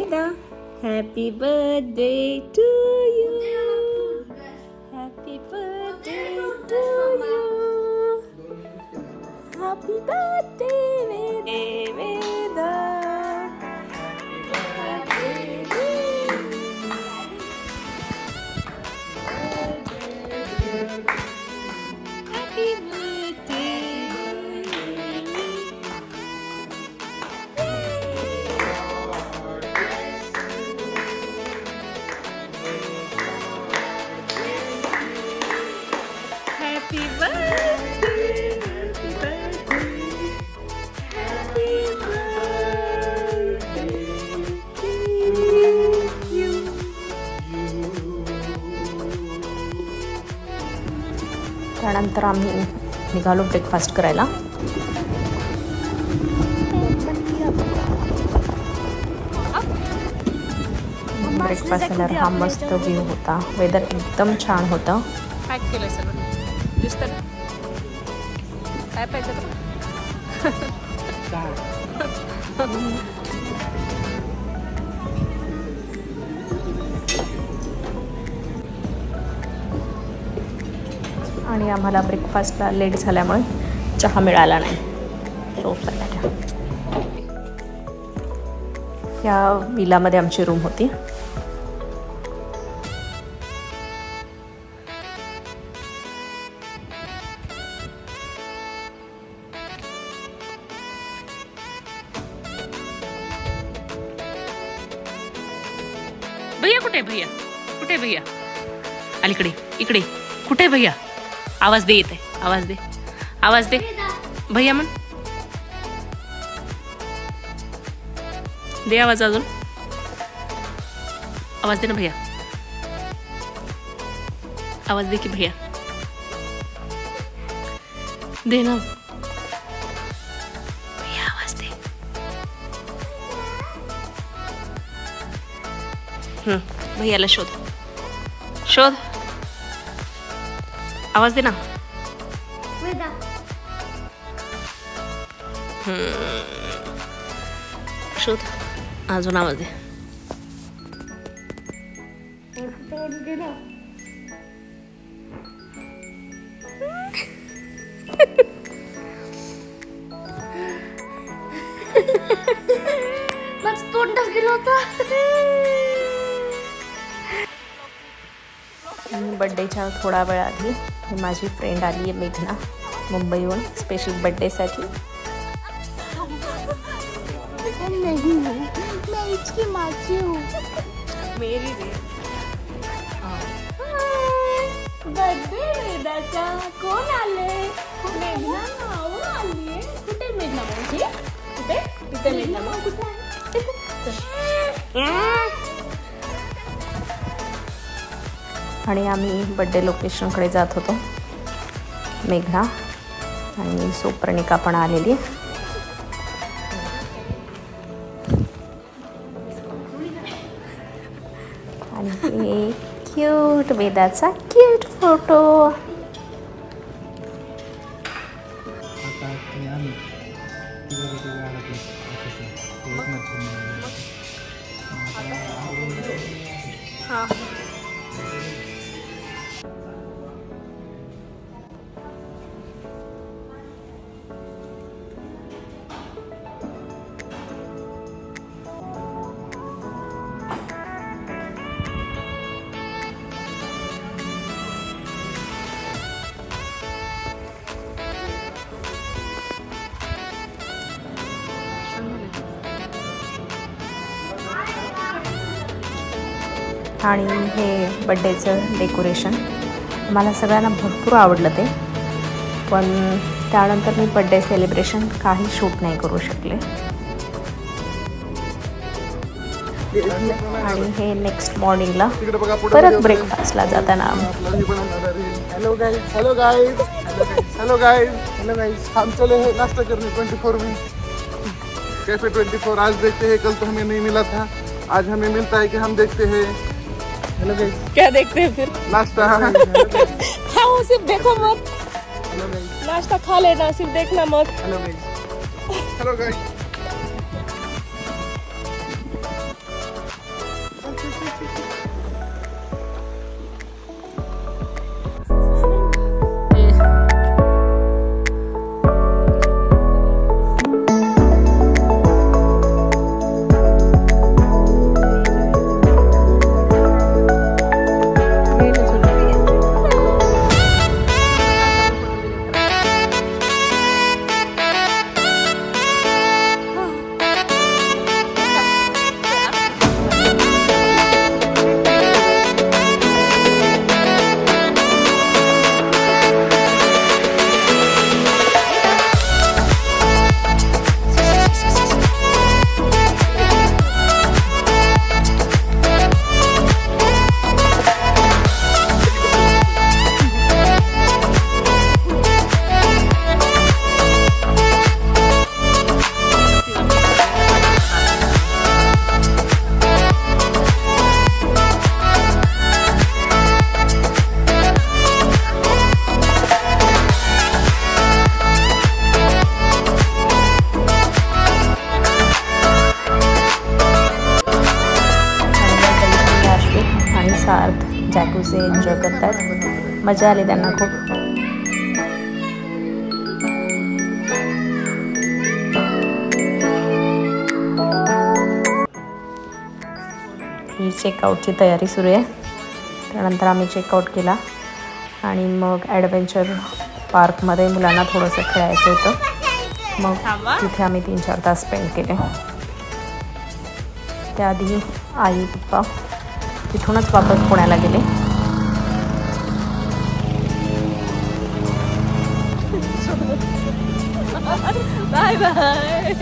Veda, happy birthday to you. Happy birthday to you. Happy birthday, Veda. Happy birthday. Happy birthday, happy birthday, happy birthday to you. त्यानंतर आम्ही निघालो breakfast करायला. Breakfast झाल्यावर हा मस्त view होता. Weather एकदम छान होतं. पॅक केलंय सगळं दिसतं ना. काय पाहिजे आणि आम्हाला ब्रेकफास्टला लेट झाल्यामुळे चहा मिळाला नाही. सो या विलामध्ये आमची रूम होती. भैया कुठे? भैया कुठे? भैया अलीकडे इकडे कुठे? भैया आवाज दे. येते आवाज दे. आवाज दे भैया म्हण. दे आवाज. अजून आवाज दे ना भैया. आवाज दे की भैया. दे ना भैया आवाज दे. भैयाला शोध. शोध. आवाज दे ना. शोध. अजून आवाज दे. तोंडात गेला होता. बड्डेच्या थोडा वेळ आधी माझी फ्रेंड आली आहे मेघना मुंबईहून स्पेशल बड्डेसाठी. नहीं हूँ, मैं इसकी मासी हूँ. मेरी रे. बर्थडे वेदाचा. कोण आले? मेघना माऊ आली. कुठे मेघना मावशी? कुठे? तिथे मेघना माऊ कुठे आहे? आणि आम्ही बड्डे लोकेशनकडे जात होतो. मेघना आणि सोप्रणिका पण आलेली. आणि हे क्यूट वेदाचा क्यूट फोटो. आणि हे बड्डेचं डेकोरेशन मला सगळ्यांना भरपूर आवडलं ते. पण त्यानंतर मी बड्डे सेलिब्रेशन काही शूट नाही करू शकले. आणि हे नेक्स्ट मॉर्निंगला परत ब्रेकफास्टला जाताना. Hello guys. Hello guys. Hello guys. Hello guys. हम चले हैं नाश्ता करने 24 में कैफे 24. आज देखते हैं, कल तो हमें नहीं मिला था, आज हमें मिलता है कि हम देखते हैं. Hello guys. क्या देखते हैं फिर? नाश्ता. हाँ वो सिर्फ देखो मत. Hello guys. नाश्ता खा लेना, सिर्फ देखना मत. Hello guys. Hello guys. Jacuzzi enjoy करतात. मजा आली त्यांना खूप. ही चेकआउटची तयारी सुरू आहे. त्यानंतर आम्ही चेकआउट केला आणि मग ॲडव्हेंचर पार्कमध्ये मुलांना थोडंसं खेळायचं होतं. मग तिथे आम्ही 3-4 तास स्पेंड केले. त्याआधी आई पप्पा तिथूनच वापस पुण्याला गेले. Bye bye.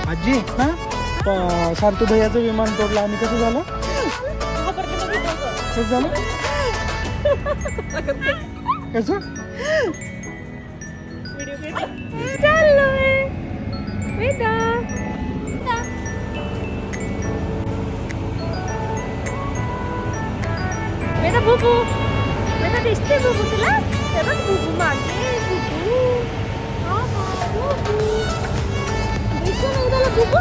आजी हा सारथी भैयाचं विमान तोडलं आणि कसं झालं? कसं झालं? कसं? बेटा बुबू, बेटा दिसते बुबू तुला? हे बघ बुबू मागे बुबू. हा हा बुबू. दिसतो नाही तुला बुबू?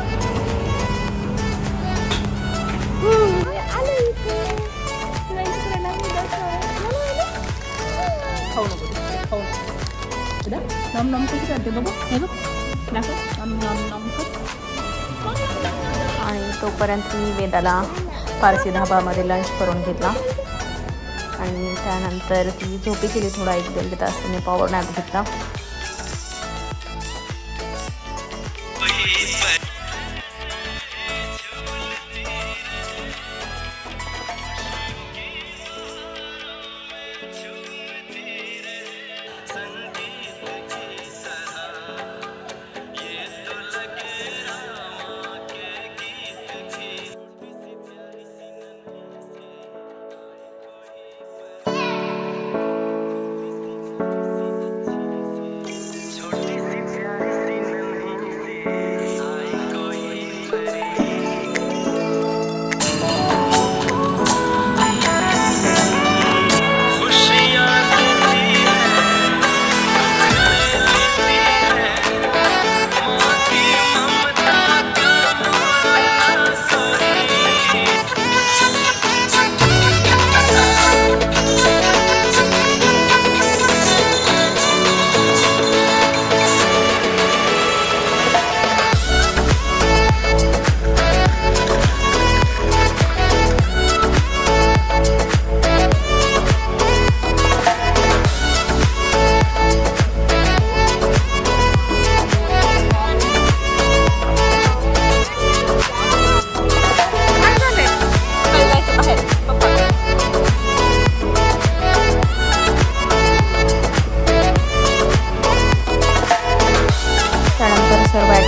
आले इथे. तुला इथे राहणार नाही दाखव. खाऊ नको खाऊ नको. बेटा नम नम कशी करते बघू हे बघ दाखव नम नम नम कर. आणि तोपर्यंत मी वेदाला पारसी धाबामध्ये लंच करून घेतला आणि त्यानंतर ती झोपी केली. थोडा 1-1.5 तास तिने पॉवर नॅप घेतला.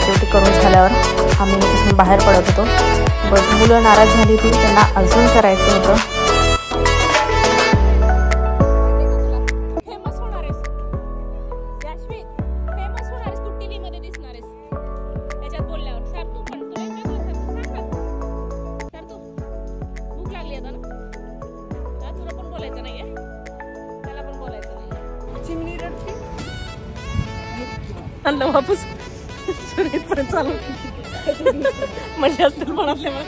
ॲक्टिव्हिटी करून झाल्यावर आम्ही तिथून बाहेर पडत होतो. बट मुलं नाराज झाली होती, त्यांना अजून करायचं होतं. फेमस होणार आहेस जास्मिन, फेमस होणार आहेस तू, टीव्ही मध्ये दिसणार आहेस त्याच्यात बोलल्यावर. सर तू पण तुला सर तू भूक लागली आता ना, तुला पण बोलायचं नाहीये, त्याला पण बोलायचं नाहीये. चिमणी रडते आणलं वापस पर्यंत चालू म्हणजे असतील मनातल्या मग.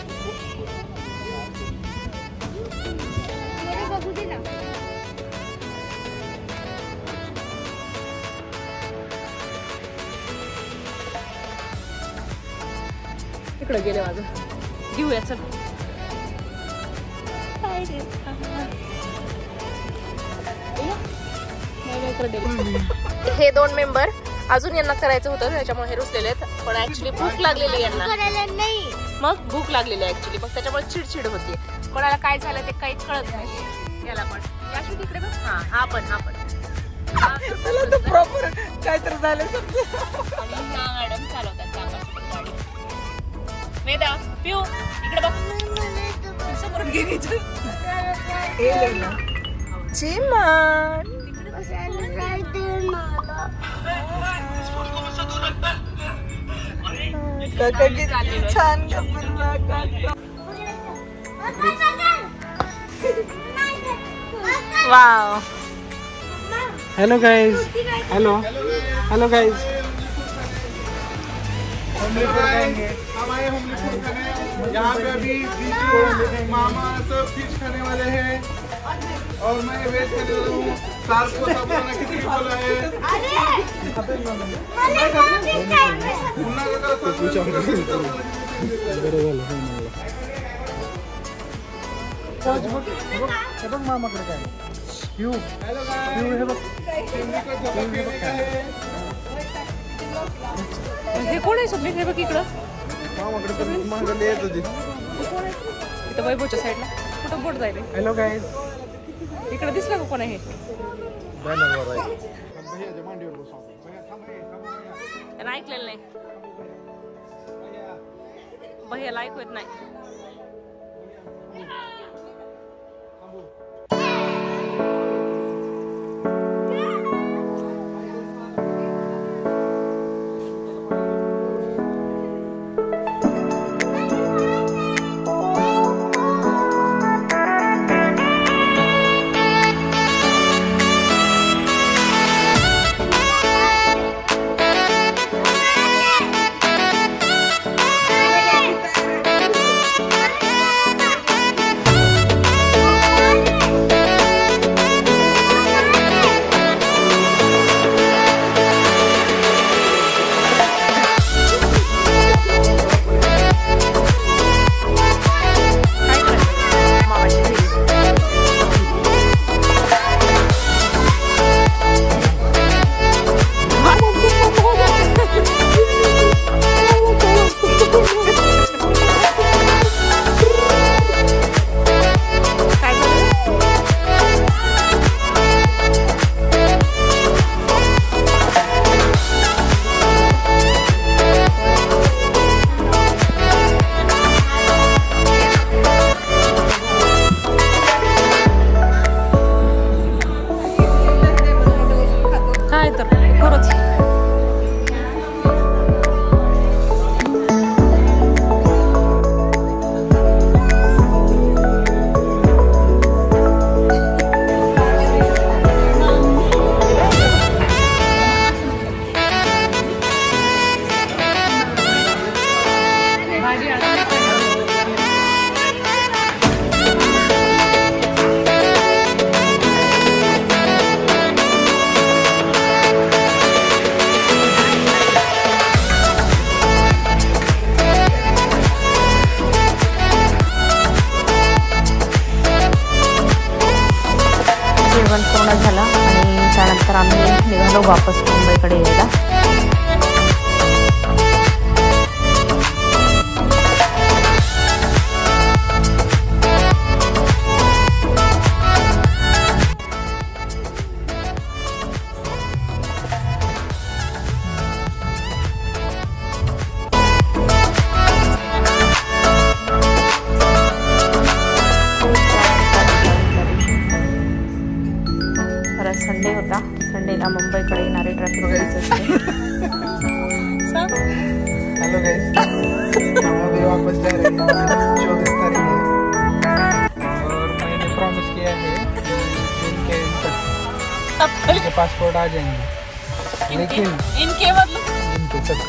इकडे गेले माझं, घेऊया चल. हे 2 मेंबर अजून यांना करायचं होतं, त्याच्यामुळे हे रुसलेले आहेत. पण ऍक्च्युली भूक लागलेली यांना, मग भूक लागलेली आहे ऍक्च्युली, मग त्याच्यामुळे चिडचिड होती. कोणाला काय झालं ते काही कळत नाही. याला पण याशी तिकडे बघ, हा पण प्रॉपर काय तर झालं. आणि ह्या मॅडम चालवतात गाडी. वेदा पिऊ इकडे बघ, समोर गेलीच चिमण. काका किती छान wow. Hello guys, hello hello guys. हम आए होमली फूड खाने. यहाँ पे अभी मामा सब फिश खाने वाले हैं और मैं वेज खाने वाला हूँ. सास को सब खाना खिचड़ी बोला है. मामाकडे काय हे कोण आहे सगळे? हे बघ इकडं इथं वैभवच्या साईडला कुठं बोट जायला. हेलो गाइस, इकडे दिसलं का कोण आहे? त्यांना ऐकलेलं नाही, भैयाला ऐकू येत नाही. पूर्ण झालं आणि त्यानंतर आम्ही निघालो वापस मुंबईकडे यायला. पासपोर्ट आ जाएंगे, लेकिन इनके मतलब इनके सब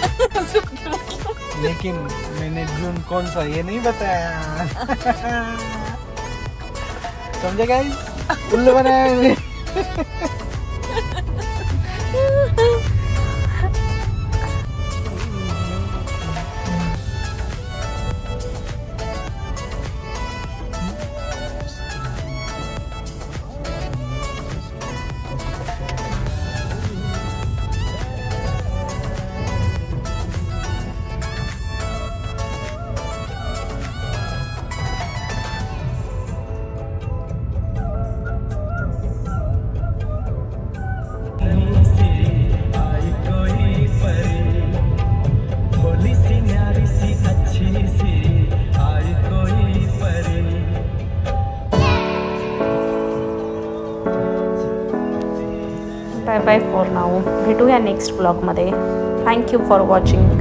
लेकिन मैंने जून कौन सा ये नहीं बताया। समझे गाइस, उल्लू बनाएंगे। Bye bye for now. भेटूया नेक्स्ट ब्लॉगमध्ये. Thank you for watching.